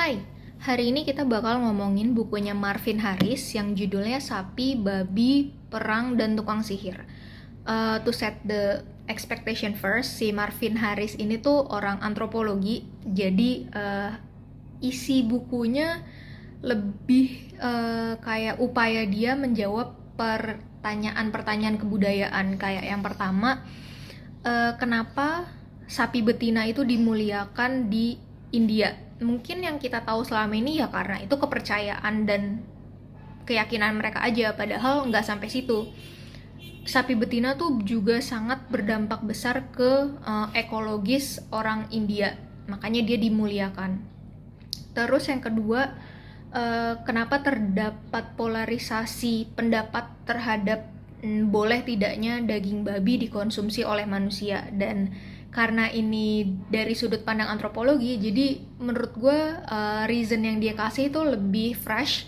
Hai, hari ini kita bakal ngomongin bukunya Marvin Harris yang judulnya Sapi, Babi, Perang, dan Tukang Sihir. To set the expectation first, si Marvin Harris ini tuh orang antropologi, jadi isi bukunya lebih kayak upaya dia menjawab pertanyaan-pertanyaan kebudayaan. Kayak yang pertama, kenapa sapi betina itu dimuliakan di India? Mungkin yang kita tahu selama ini ya karena itu kepercayaan dan keyakinan mereka aja, padahal nggak sampai situ. Sapi betina tuh juga sangat berdampak besar ke ekologis orang India, makanya dia dimuliakan. Terus yang kedua, kenapa terdapat polarisasi pendapat terhadap boleh tidaknya daging babi dikonsumsi oleh manusia. Dan karena ini dari sudut pandang antropologi, jadi menurut gue reason yang dia kasih itu lebih fresh.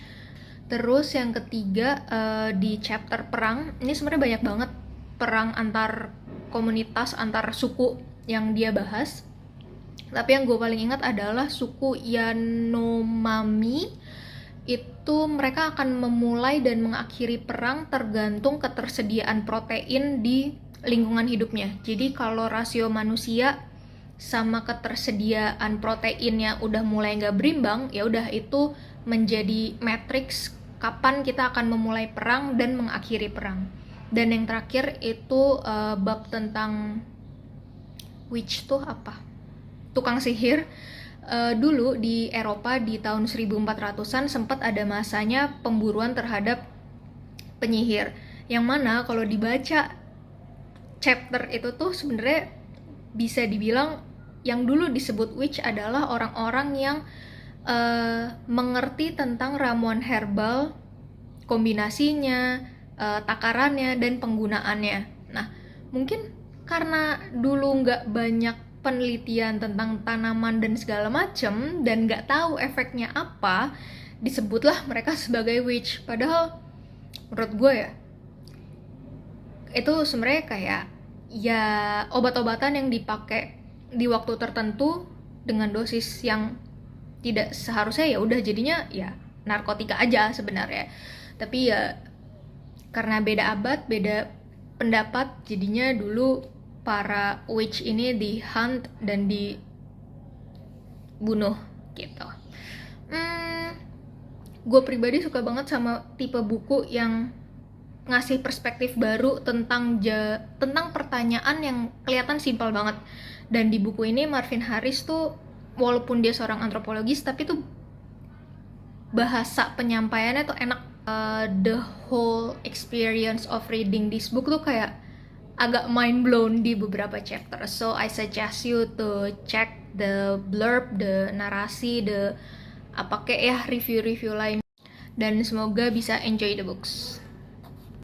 Terus yang ketiga, di chapter perang, ini sebenarnya banyak banget perang antar komunitas, antar suku yang dia bahas. Tapi yang gue paling ingat adalah suku Yanomami. Itu mereka akan memulai dan mengakhiri perang tergantung ketersediaan protein di lingkungan hidupnya. Jadi kalau rasio manusia sama ketersediaan proteinnya udah mulai nggak berimbang, ya udah itu menjadi matriks kapan kita akan memulai perang dan mengakhiri perang. Dan yang terakhir itu bab tentang witch tuh apa? Tukang sihir. Dulu di Eropa di tahun 1400-an sempat ada masanya pemburuan terhadap penyihir, yang mana kalau dibaca chapter itu tuh sebenarnya bisa dibilang yang dulu disebut witch adalah orang-orang yang mengerti tentang ramuan herbal, kombinasinya, takarannya, dan penggunaannya. Nah, mungkin karena dulu nggak banyak penelitian tentang tanaman dan segala macem dan nggak tahu efeknya apa, disebutlah mereka sebagai witch. Padahal menurut gue ya, itu sebenarnya kayak ya obat-obatan yang dipakai di waktu tertentu dengan dosis yang tidak seharusnya, ya udah jadinya ya narkotika aja sebenarnya. Tapi ya karena beda abad, beda pendapat, jadinya dulu para witch ini di hunt dan dibunuh gitu. Gue pribadi suka banget sama tipe buku yang ngasih perspektif baru tentang pertanyaan yang kelihatan simpel banget. Dan di buku ini Marvin Harris tuh walaupun dia seorang antropologis, tapi tuh bahasa penyampaiannya tuh enak. The whole experience of reading this book tuh kayak agak mind blown di beberapa chapter. So I suggest you to check the blurb, the narasi, the apa kayak ya review-review lain. Dan semoga bisa enjoy the books.